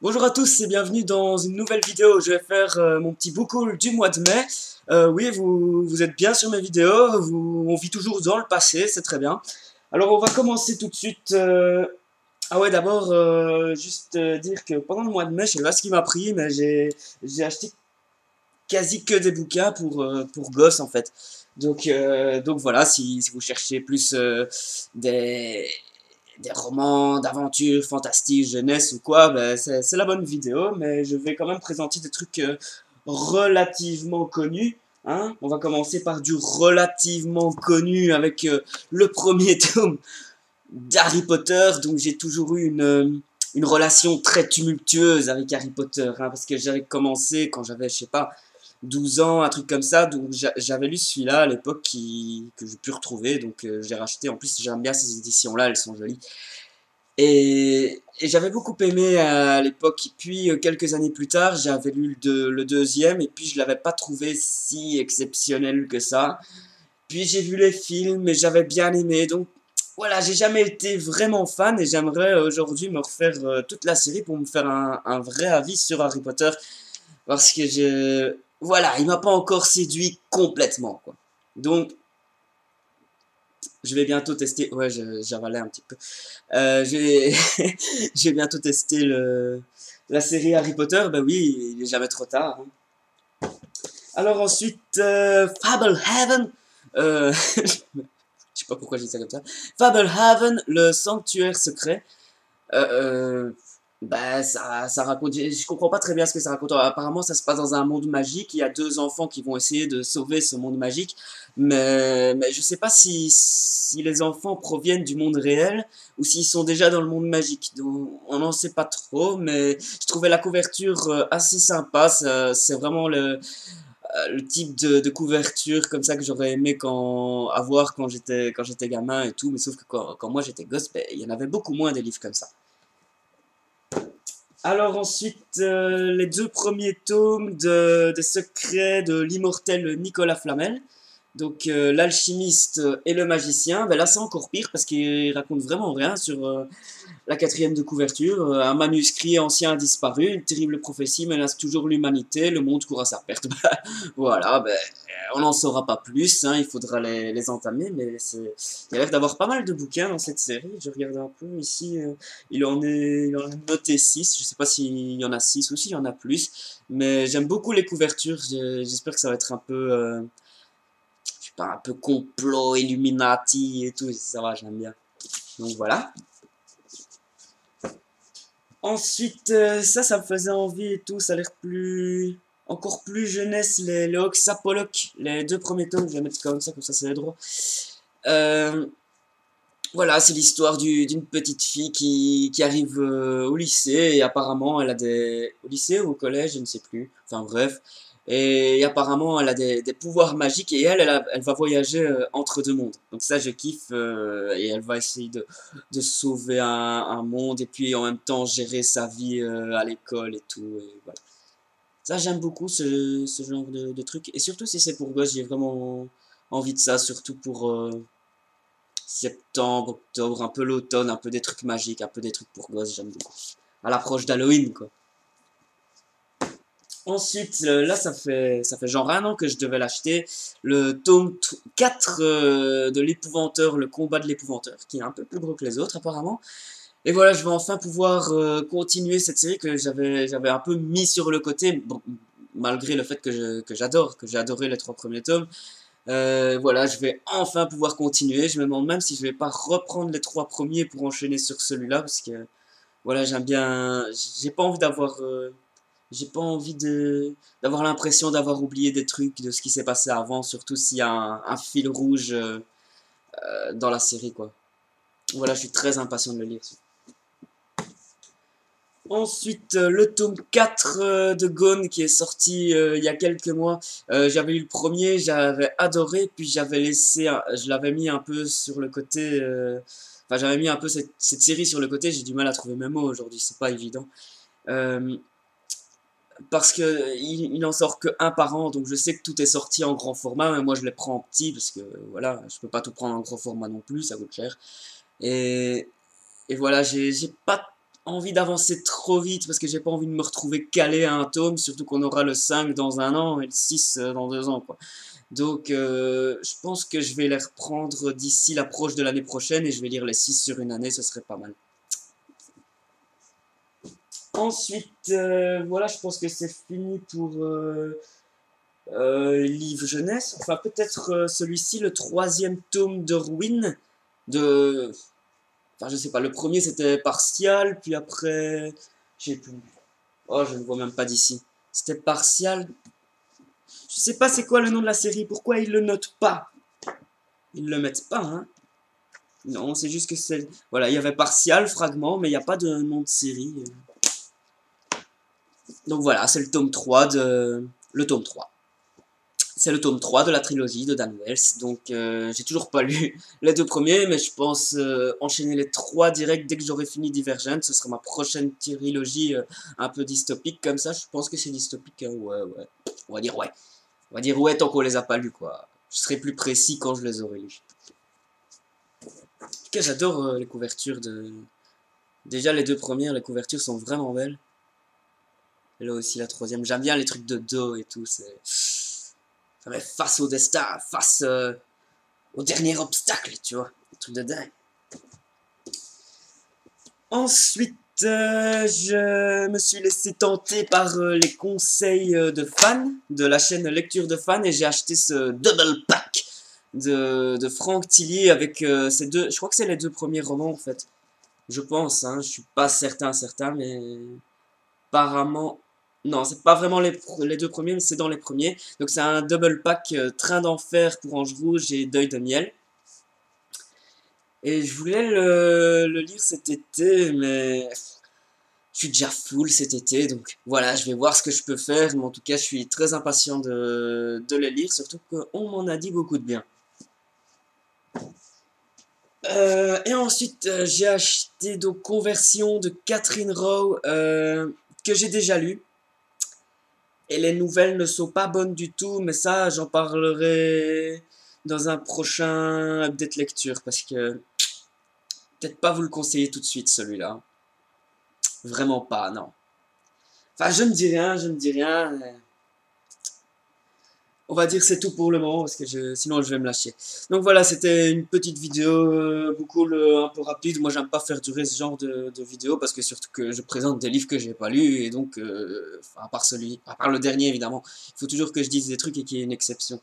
Bonjour à tous et bienvenue dans une nouvelle vidéo. Je vais faire mon petit book haul du mois de mai. Oui, vous êtes bien sur mes vidéos, on vit toujours dans le passé, c'est très bien. Alors on va commencer tout de suite. Ah ouais, d'abord, juste dire que pendant le mois de mai, je sais pas ce qui m'a pris, mais j'ai acheté quasi que des bouquins pour gosses en fait. Donc voilà, si vous cherchez plus des, des romans d'aventure, fantastique, jeunesse ou quoi, ben c'est la bonne vidéo, mais je vais quand même présenter des trucs relativement connus. Hein. On va commencer par du relativement connu avec le premier tome d'Harry Potter, donc j'ai toujours eu une relation très tumultueuse avec Harry Potter, hein, parce que j'avais commencé quand j'avais, je sais pas, 12 ans, un truc comme ça, donc j'avais lu celui-là à l'époque que j'ai pu retrouver, donc j'ai racheté, en plus j'aime bien ces éditions-là, elles sont jolies. Et j'avais beaucoup aimé à l'époque, puis quelques années plus tard, j'avais lu le deuxième, et puis je l'avais pas trouvé si exceptionnel que ça. Puis j'ai vu les films et j'avais bien aimé. Donc voilà, j'ai jamais été vraiment fan et j'aimerais aujourd'hui me refaire toute la série pour me faire un vrai avis sur Harry Potter. Parce que voilà, il m'a pas encore séduit complètement, quoi. Donc je vais bientôt tester. Ouais, j'avalais un petit peu. J'ai je vais bientôt tester la série Harry Potter. Ben oui, il est jamais trop tard, hein. Alors ensuite, Fablehaven. Je sais pas pourquoi j'ai dit ça comme ça. Fablehaven, le sanctuaire secret. Euh, euh, bah, ça raconte. Je comprends pas très bien ce que ça raconte. Apparemment, ça se passe dans un monde magique. Il y a deux enfants qui vont essayer de sauver ce monde magique. Mais je sais pas si les enfants proviennent du monde réel ou s'ils sont déjà dans le monde magique. Donc, on n'en sait pas trop. Mais je trouvais la couverture assez sympa. C'est vraiment le type de couverture comme ça que j'aurais aimé avoir quand j'étais gamin et tout, mais sauf que quand moi j'étais gosse, ben, il y en avait beaucoup moins des livres comme ça. Alors ensuite, les deux premiers tomes des secrets de l'immortel Nicolas Flamel. Donc l'alchimiste et le magicien, ben là c'est encore pire parce qu'il raconte vraiment rien sur la quatrième de couverture, un manuscrit ancien a disparu, une terrible prophétie menace toujours l'humanité, le monde court à sa perte. Voilà, ben, on n'en saura pas plus, hein, il faudra les entamer, mais il y a l'air d'avoir pas mal de bouquins dans cette série. Je regarde un peu ici, il en est noté 6, je sais pas s'il y en a 6 ou s'il y en a plus, mais j'aime beaucoup les couvertures, j'espère que ça va être un peu, je sais pas, un peu complot, Illuminati et tout, ça va, j'aime bien. Donc voilà. Ensuite, ça me faisait envie et tout, ça a l'air encore plus jeunesse, les Oxapolloc, les deux premiers tomes, je vais mettre comme ça c'est drôle. Euh, voilà, c'est l'histoire d'une petite fille qui arrive au lycée, et apparemment elle a au lycée ou au collège, je ne sais plus, enfin bref, et apparemment elle a des pouvoirs magiques, et elle va voyager entre deux mondes. Donc ça je kiffe, et elle va essayer de sauver un monde, et puis en même temps gérer sa vie à l'école et tout, et voilà. Ça j'aime beaucoup ce genre de truc, et surtout si c'est pour gosses, j'ai vraiment envie de ça, surtout pour septembre, octobre, un peu l'automne, un peu des trucs magiques, un peu des trucs pour gosses, j'aime beaucoup. À l'approche d'Halloween, quoi. Ensuite, là, ça fait genre un an que je devais l'acheter. Le tome 4 de l'épouvanteur, le combat de l'épouvanteur, qui est un peu plus gros que les autres, apparemment. Et voilà, je vais enfin pouvoir continuer cette série que j'avais un peu mis sur le côté, bon, malgré le fait que j'ai adoré les trois premiers tomes. Voilà, je vais enfin pouvoir continuer. Je me demande même si je vais pas reprendre les trois premiers pour enchaîner sur celui-là, parce que voilà, j'aime bien. J'ai pas envie d'avoir l'impression d'avoir oublié des trucs de ce qui s'est passé avant, surtout s'il y a un fil rouge dans la série, quoi. Voilà, je suis très impatient de le lire. Ensuite, le tome 4 de Gone qui est sorti il y a quelques mois. J'avais eu le premier, j'avais adoré, puis je l'avais mis un peu sur le côté. Enfin, j'avais mis un peu cette série sur le côté. J'ai du mal à trouver mes mots aujourd'hui, c'est pas évident. Euh, Parce que il en sort que un par an, donc je sais que tout est sorti en grand format, mais moi je les prends en petit parce que voilà, je peux pas tout prendre en gros format non plus, ça coûte cher. Et, et voilà, j'ai pas. envie d'avancer trop vite parce que j'ai pas envie de me retrouver calé à un tome, surtout qu'on aura le 5 dans un an et le 6 dans 2 ans, quoi. Donc, je pense que je vais les reprendre d'ici l'approche de l'année prochaine et je vais lire les 6 sur une année, ce serait pas mal. Ensuite, voilà, je pense que c'est fini pour livre jeunesse. Enfin, peut-être celui-ci, le 3e tome de Ruin. De... Enfin, je sais pas, le premier c'était Partial, puis après... Je sais plus. Oh, je ne vois même pas d'ici. C'était Partial. Je sais pas c'est quoi le nom de la série, pourquoi ils le notent pas? Ils le mettent pas, hein? Non, c'est juste que c'est... Voilà, il y avait Partial, Fragment, mais il n'y a pas de nom de série. Donc voilà, c'est le tome 3 de... Le tome 3. C'est le tome 3 de la trilogie de Dan Wells, donc j'ai toujours pas lu les 2 premiers, mais je pense enchaîner les 3 directs dès que j'aurai fini Divergent, ce sera ma prochaine trilogie un peu dystopique comme ça, je pense que c'est dystopique, hein, ouais, on va dire ouais. On va dire ouais tant qu'on les a pas lus, quoi. Je serai plus précis quand je les aurai lus. En tout cas, j'adore les couvertures de... Déjà les 2 premières, les couvertures sont vraiment belles. Et là aussi la 3e, j'aime bien les trucs de dos et tout, c'est... Face au destin, face au dernier obstacle, tu vois, un truc de dingue. Ensuite, je me suis laissé tenter par les conseils de fans, de la chaîne Lecture de fans, et j'ai acheté ce double pack de Franck Tillier avec ces 2, je crois que c'est les 2 premiers romans en fait, je pense, hein, je suis pas certain, mais apparemment... Non, c'est pas vraiment les 2 premiers, mais c'est dans les premiers. Donc c'est un double pack Train d'enfer pour Ange Rouge et Deuil de miel. Et je voulais le lire cet été, mais je suis déjà full cet été, donc voilà, je vais voir ce que je peux faire. Mais en tout cas, je suis très impatient de les lire, surtout qu'on m'en a dit beaucoup de bien. Et ensuite, j'ai acheté donc Conversion de Catherine Rowe, que j'ai déjà lu. Et les nouvelles ne sont pas bonnes du tout, mais ça, j'en parlerai dans un prochain update lecture, parce que peut-être pas vous le conseiller tout de suite, celui-là. Vraiment pas, non. Enfin, je ne dis rien, on va dire c'est tout pour le moment, parce que sinon je vais me lâcher. Donc voilà, c'était une petite vidéo, beaucoup un peu rapide. Moi, j'aime pas faire durer ce genre de vidéo, parce que surtout que je présente des livres que j'ai pas lus, et donc, à part le dernier évidemment, il faut toujours que je dise des trucs et qu'il y ait une exception.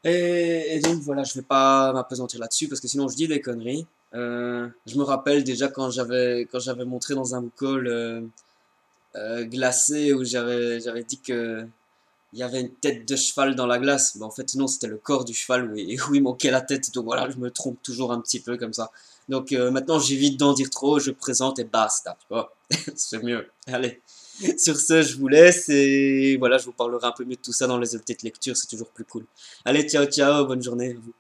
Et donc voilà, je vais pas m'apesantir là-dessus, parce que sinon je dis des conneries. Je me rappelle déjà quand j'avais montré dans un book haul glacé, où j'avais dit que il y avait une tête de cheval dans la glace. Mais en fait, non, c'était le corps du cheval où il manquait la tête. Donc voilà, je me trompe toujours un petit peu comme ça. Donc maintenant, j'évite d'en dire trop, je présente et basta, tu vois. C'est mieux. Allez. Sur ce, je vous laisse et voilà, je vous parlerai un peu mieux de tout ça dans les updates lecture, c'est toujours plus cool. Allez, ciao, ciao, bonne journée à vous.